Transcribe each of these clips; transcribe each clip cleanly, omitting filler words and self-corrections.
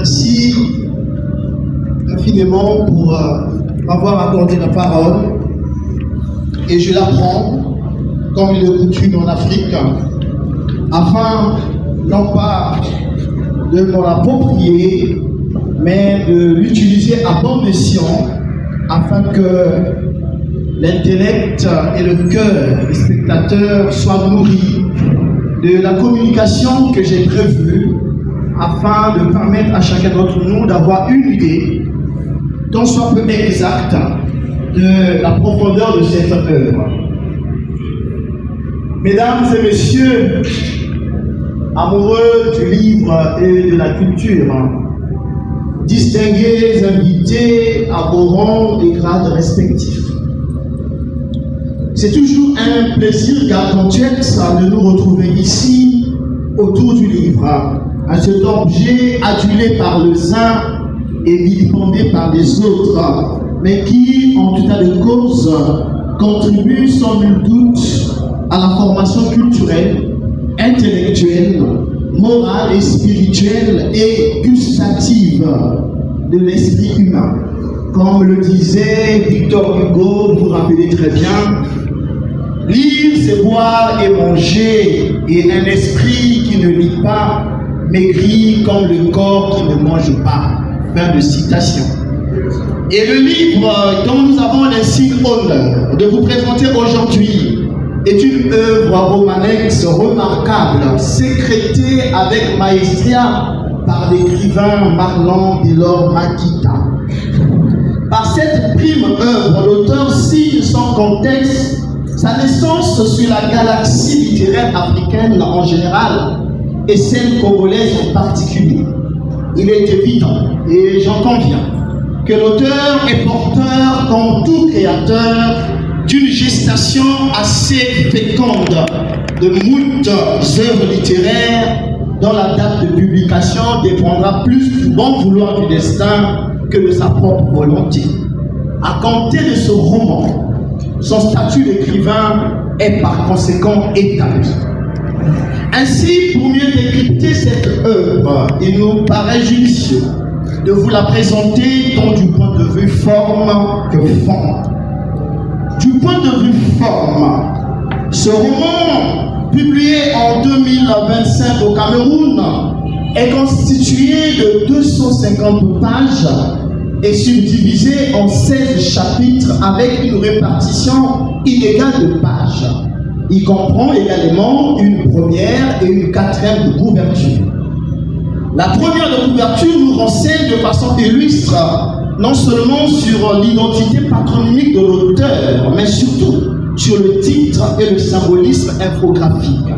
Merci infiniment pour m'avoir accordé la parole. Et je la prends, comme il est coutume en Afrique, afin non pas de m'en approprier, mais de l'utiliser à bon escient, afin que l'intellect et le cœur des spectateurs soient nourris de la communication que j'ai prévue, afin de permettre à chacun d'entre nous d'avoir une idée, tant soit peu exacte, de la profondeur de cette œuvre. Mesdames et messieurs, amoureux du livre et de la culture, distingués invités à vos rangs et grades respectifs, c'est toujours un plaisir gargantuesque de nous retrouver ici autour du livre, à cet objet adulé par les uns et vilipendé par les autres, mais qui, en tout état de cause, contribue sans nul doute à la formation culturelle, intellectuelle, morale et spirituelle et gustative de l'esprit humain. Comme le disait Victor Hugo, vous vous rappelez très bien, lire, c'est boire et manger, et un esprit qui ne lit pas maigrit comme le corps qui ne mange pas. Fin de citation. Et le livre dont nous avons l'insigne honneur de vous présenter aujourd'hui est une œuvre romanesque remarquable, sécrétée avec maestria par l'écrivain Marlon Delors Makita. Par cette prime œuvre, l'auteur signe sans contexte sa naissance sur la galaxie littéraire africaine en général et celle congolaise en particulier. Il est évident, et j'en conviens, que l'auteur est porteur, comme tout créateur, d'une gestation assez féconde de moult œuvres littéraires dont la date de publication dépendra plus du bon vouloir du destin que de sa propre volonté. À compter de ce roman, son statut d'écrivain est par conséquent établi. Ainsi, pour mieux décrypter cette œuvre, il nous paraît judicieux de vous la présenter tant du point de vue forme que fond. Du point de vue forme, ce roman, publié en 2025 au Cameroun, est constitué de 250 pages et subdivisé en 16 chapitres avec une répartition inégale de pages. Il comprend également une première et une quatrième de couverture. La première de couverture nous renseigne de façon illustre non seulement sur l'identité patronymique de l'auteur, mais surtout sur le titre et le symbolisme infographique.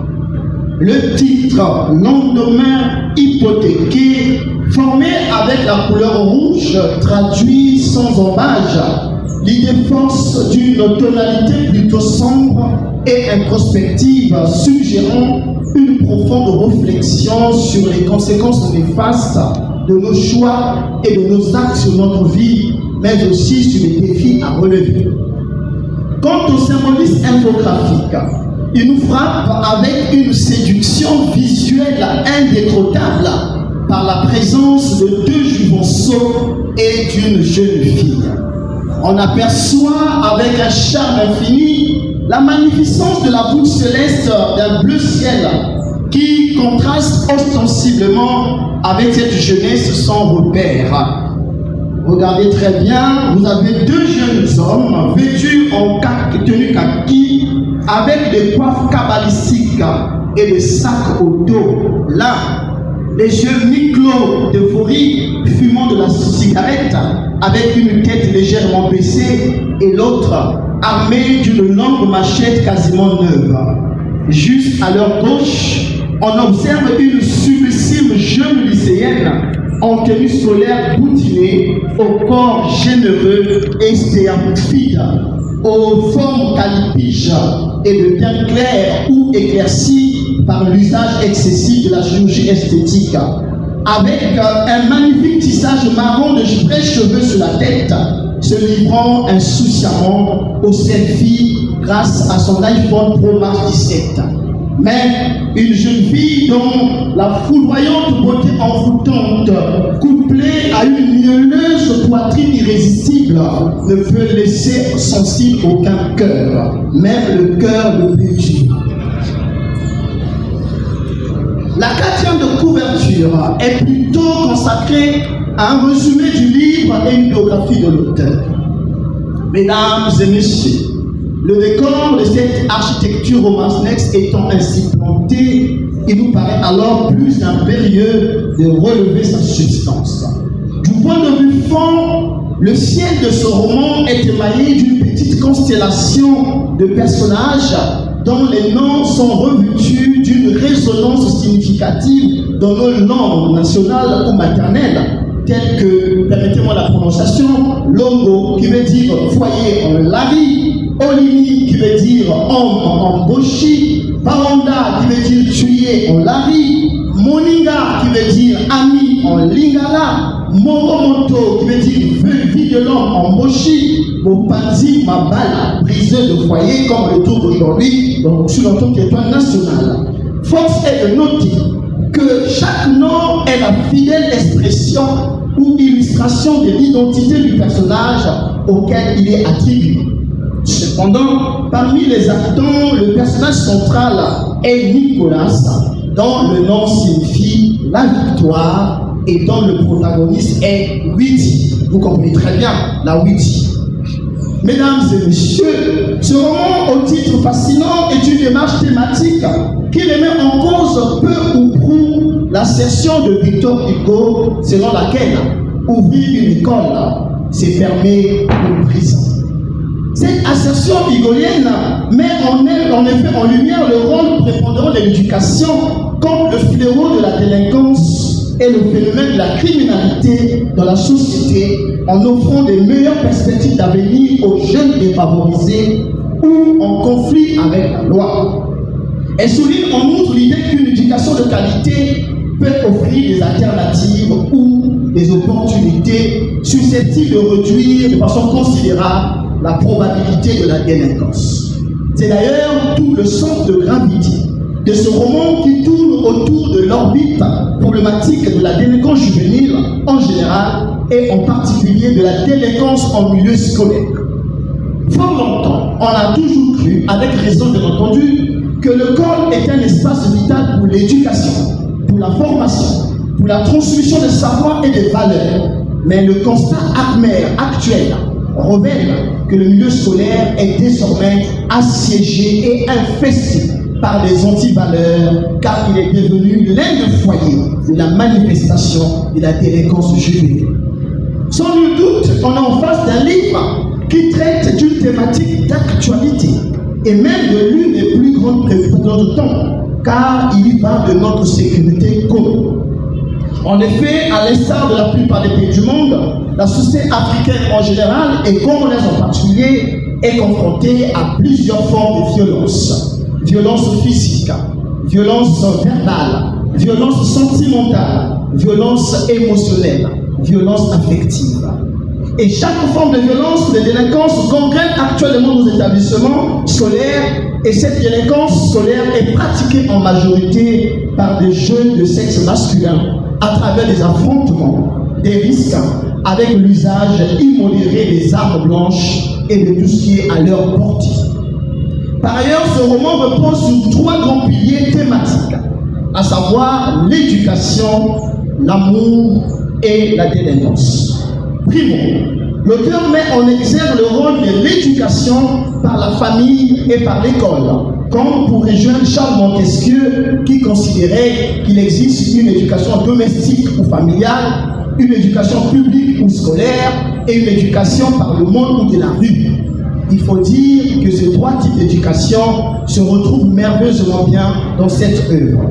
Le titre, lendemain hypothéqué, formé avec la couleur rouge, traduit sans embâche l'idée force d'une tonalité plutôt sombre et introspective, suggérant une profonde réflexion sur les conséquences néfastes de nos choix et de nos actes sur notre vie, mais aussi sur les défis à relever. Quant au symbolisme infographique, il nous frappe avec une séduction visuelle indécrottable par la présence de deux juvenceaux et d'une jeune fille. On aperçoit avec un charme infini la magnificence de la voûte céleste d'un bleu ciel qui contraste ostensiblement avec cette jeunesse sans repère. Regardez très bien, vous avez deux jeunes hommes vêtus en tenue kaki avec des coiffes cabalistiques et des sacs au dos. L'un, les yeux mi-clos d'euphorie, fumant de la cigarette avec une tête légèrement baissée, et l'autre armé d'une longue machette quasiment neuve. Juste à leur gauche, on observe une sublime jeune lycéenne en tenue scolaire boutinée, au corps généreux et stéamphide, aux formes calipiges et de teint clair ou éclairci par l'usage excessif de la chirurgie esthétique, avec un magnifique tissage marron de vrais cheveux sur la tête, se livrant insouciamment au selfie grâce à son iPhone Pro Max 17. mais une jeune fille dont la foudroyante beauté envoûtante, couplée à une mielleuse poitrine irrésistible, ne peut laisser sensible aucun cœur, même le cœur le plus dur. La 4e de couverture est plutôt consacrée à un résumé du livre et une biographie de l'auteur. Mesdames et messieurs, le décor de cette architecture romanesque étant ainsi planté, il nous paraît alors plus impérieux de relever sa substance. Du point de vue fond, le ciel de ce roman est émaillé d'une petite constellation de personnages dont les noms sont revêtus d'une résonance significative dans nos langues nationales ou maternelles, telles que, permettez-moi la prononciation, Longo qui veut dire foyer en lari, Olini qui veut dire homme en boshi, Baranda qui veut dire tuer en lari, Moninga qui veut dire ami en lingala, Moromoto qui veut dire violent en boshi, Mopanzi Mabala, briseur de foyer comme le tour d'aujourd'hui sur notre territoire national. Force est de noter que chaque nom est la fidèle expression ou illustration de l'identité du personnage auquel il est attribué. Cependant, parmi les acteurs, le personnage central est Nicolas, dont le nom signifie la victoire et dont le protagoniste est Witty. Vous comprenez très bien la Witty. Mesdames et messieurs, ce roman au titre fascinant est une démarche thématique qui remet en cause peu ou prou l'assertion de Victor Hugo selon laquelle ouvrir une école, c'est fermer une prison. Cette assertion hugolienne met en effet en lumière le rôle prépondérant de l'éducation comme le fléau de la délinquance et le phénomène de la criminalité dans la société en offrant de meilleures perspectives d'avenir aux jeunes défavorisés ou en conflit avec la loi. Elle souligne en outre l'idée qu'une éducation de qualité peut offrir des alternatives ou des opportunités susceptibles de réduire de façon considérable la probabilité de la délinquance. C'est d'ailleurs tout le sens de gravité de ce roman qui tourne autour de l'orbite problématique de la délinquance juvénile en général et en particulier de la délinquance en milieu scolaire. Fort longtemps, on a toujours cru, avec raison bien entendu, que l'école est un espace vital pour l'éducation, pour la formation, pour la transmission des savoirs et des valeurs. Mais le constat actuel révèle que le milieu scolaire est désormais assiégé et infesté par des antivaleurs, car il est devenu l'un des foyers de la manifestation de la délinquance juvénile. Sans nul doute, on est en face d'un livre qui traite d'une thématique d'actualité et même de l'une des plus grandes préoccupations du temps, car il y va de notre sécurité commune. En effet, à l'instar de la plupart des pays du monde, la société africaine en général et congolaise en particulier est confrontée à plusieurs formes de violence. Violence physique, violence verbale, violence sentimentale, violence émotionnelle, violence affective. Et chaque forme de violence, de délinquance gangrène actuellement nos établissements scolaires, et cette délinquance scolaire est pratiquée en majorité par des jeunes de sexe masculin à travers des affrontements, des risques avec l'usage immodéré des armes blanches et de tout ce qui est à leur portée. Par ailleurs, ce roman repose sur 3 grands piliers thématiques, à savoir l'éducation, l'amour et la délinquance. Primo, l'auteur met en exergue le rôle de l'éducation par la famille et par l'école, comme pour rejoindre Charles Montesquieu qui considérait qu'il existe une éducation domestique ou familiale, une éducation publique ou scolaire et une éducation par le monde ou de la rue. Il faut dire que ces 3 types d'éducation se retrouvent merveilleusement bien dans cette œuvre.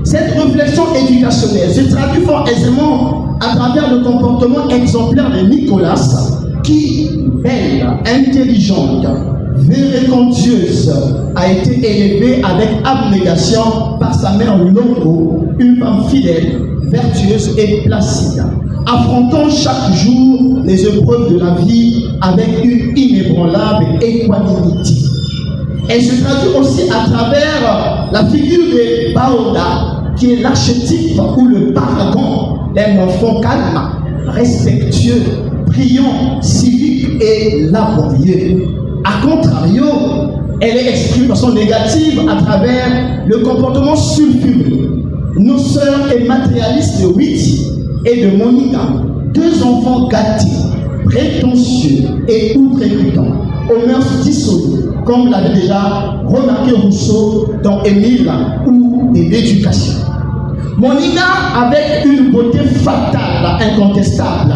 Cette réflexion éducationnelle se traduit fort aisément à travers le comportement exemplaire de Nicolas, qui, belle, intelligente, véricondieuse, a été élevée avec abnégation par sa mère Longo, une femme fidèle, vertueuse et placide, affrontant chaque jour les épreuves de la vie avec une inébranlable équanimité. Elle se traduit aussi à travers la figure de Baoda, qui est l'archétype ou le paragon d'un enfant calme, respectueux, brillant, civique et laborieux. A contrario, elle est exprimée de façon négative à travers le comportement sulfureux, noceur et matérialiste de Witty et de Monica, deux enfants gâtés, prétentieux et outrecuidants, aux mœurs dissolues, comme l'avait déjà remarqué Rousseau dans Émile ou de l'éducation. Monica, avec une beauté fatale, incontestable,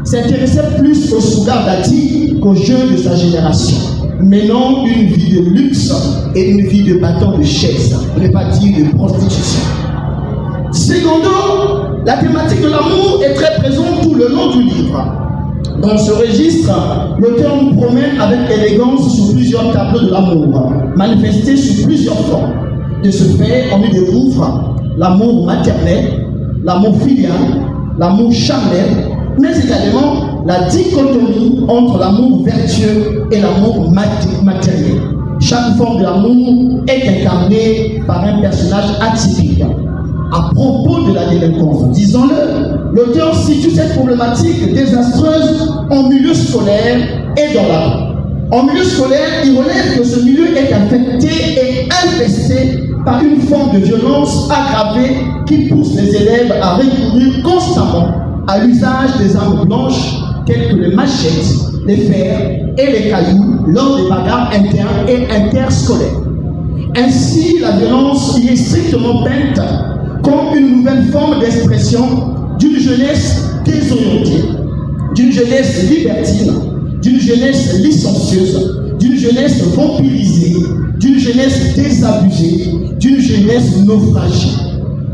s'intéressait plus au Sugar Daddy qu'aux jeunes de sa génération, menant une vie de luxe et une vie de bâton de chaise, pour ne pas dire de prostitution. Secondo, la thématique de l'amour est très présente tout le long du livre. Dans ce registre, l'auteur nous promène avec élégance sur plusieurs tableaux de l'amour, manifestés sous plusieurs formes. De ce fait, on y découvre l'amour maternel, l'amour filial, l'amour charnel, mais également la dichotomie entre l'amour vertueux et l'amour matériel. Chaque forme de l'amour est incarnée par un personnage atypique. À propos de la délinquance, disons-le, l'auteur situe cette problématique désastreuse en milieu scolaire et dans la rue. En milieu scolaire, il relève que ce milieu est affecté et infesté par une forme de violence aggravée qui pousse les élèves à recourir constamment à l'usage des armes blanches telles que les machettes, les fers et les cailloux lors des bagarres internes et interscolaires. Ainsi, la violence y est strictement peinte comme une nouvelle forme d'expression d'une jeunesse désorientée, d'une jeunesse libertine, d'une jeunesse licencieuse, d'une jeunesse vampirisée, d'une jeunesse désabusée, d'une jeunesse naufragée.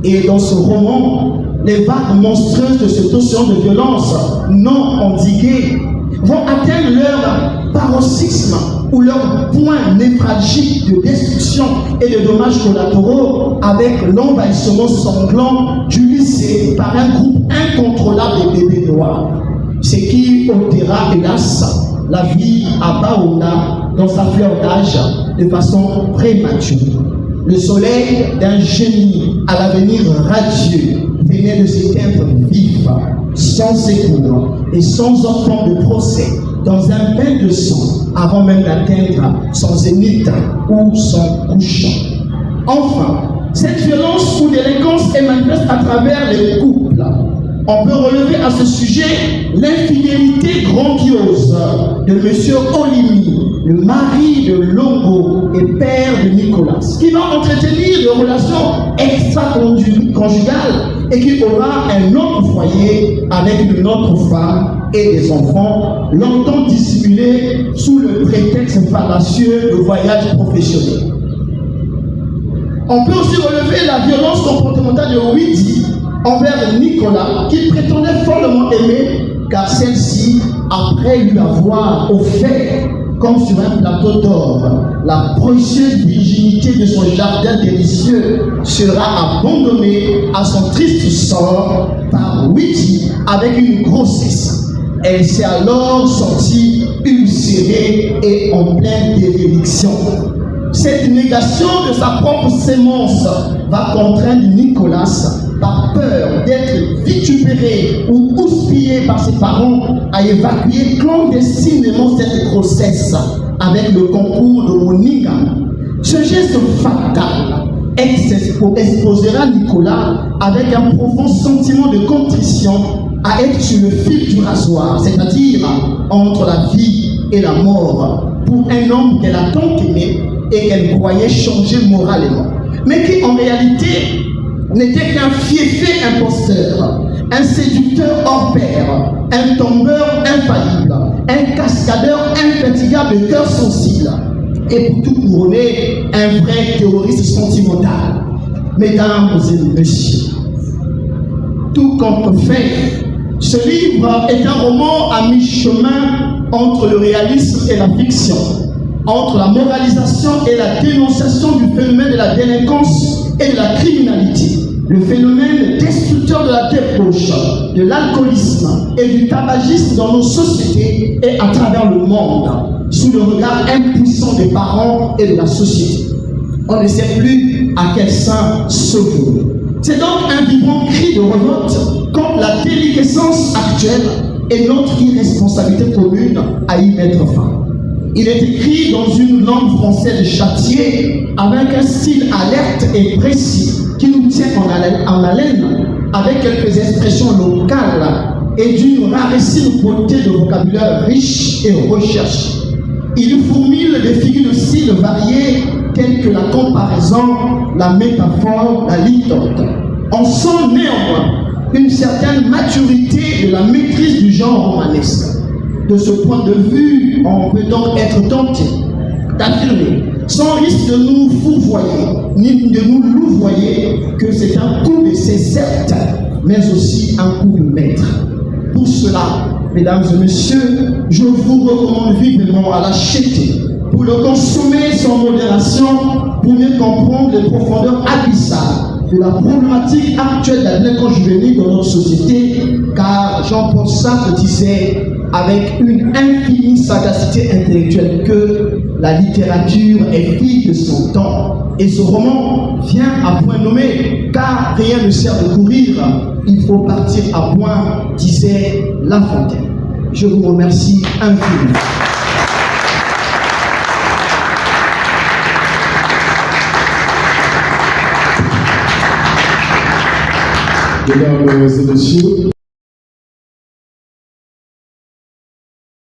Et dans ce roman, les vagues monstrueuses de cet océan de violence non endiguées vont atteindre leur paroxysme ou leur point névralgique de destruction et de dommages collatéraux avec l'envahissement sanglant du lycée par un groupe incontrôlable de bébés noirs. Ce qui ôtera, hélas, la vie à Baoda dans sa fleur d'âge de façon prématurée. Le soleil d'un génie à l'avenir radieux venait de s'éteindre vif, sans secours et sans autre forme de procès, dans un bain de sang, avant même d'atteindre son zénith ou son couchant. Enfin, cette violence ou délinquance est manifeste à travers les couples. On peut relever à ce sujet l'infidélité grandiose de M. Olimi, le mari de Longo et père de Nicolas, qui va entretenir des relations extra-conjugales et qui aura un autre foyer avec une autre femme et des enfants, longtemps dissimulés sous le prétexte fallacieux de voyage professionnel. On peut aussi relever la violence comportementale de Witty envers Nicolas, qu'il prétendait follement aimer, car celle-ci, après lui avoir offert, comme sur un plateau d'or, la précieuse virginité de son jardin délicieux, sera abandonnée à son triste sort par Witty avec une grossesse. Elle s'est alors sortie ulcérée et en pleine déréliction. Cette négation de sa propre sémence va contraindre Nicolas, par peur d'être vitupéré ou houspillé par ses parents, à évacuer clandestinement cette grossesse avec le concours de Monica. Ce geste fatal exposera Nicolas avec un profond sentiment de contrition à être sur le fil du rasoir, c'est-à-dire entre la vie et la mort, pour un homme qu'elle a tant aimé et qu'elle croyait changer moralement, mais qui en réalité n'était qu'un fiefé imposteur, un séducteur hors pair, un tombeur infaillible, un cascadeur infatigable de cœur sensible, et pour tout couronner, un vrai terroriste sentimental. Mesdames et messieurs, tout compte fait, ce livre est un roman à mi-chemin entre le réalisme et la fiction, entre la moralisation et la dénonciation du phénomène de la délinquance et de la criminalité. Le phénomène destructeur de la débauche, de l'alcoolisme et du tabagisme dans nos sociétés est à travers le monde, sous le regard impuissant des parents et de la société. On ne sait plus à quel sein se vouer. C'est donc un vibrant cri de révolte contre la déliquescence actuelle et notre irresponsabilité commune à y mettre fin. Il est écrit dans une langue française châtiée avec un style alerte et précis qui nous tient en haleine avec quelques expressions locales et d'une rarissime beauté de vocabulaire riche et recherché. Il fourmille des figures de style variées telles que la comparaison, la métaphore, la litote. On sent néanmoins une certaine maturité de la maîtrise du genre romanesque. De ce point de vue, on peut donc être tenté d'affirmer, sans risque de nous fourvoyer, ni de nous louvoyer, que c'est un coup d'essai certes, mais aussi un coup de maître. Pour cela, mesdames et messieurs, je vous recommande vivement à l'acheter, pour le consommer sans modération, pour mieux comprendre les profondeurs abyssales de la problématique actuelle de la délinquance juvénile dans notre société, car Jean-Paul Sartre disait avec une infinie sagacité intellectuelle que la littérature est fille de son temps. Et ce roman vient à point nommé, car rien ne sert de courir, il faut partir à point, disait La Fontaine. Je vous remercie infiniment. Mesdames et messieurs,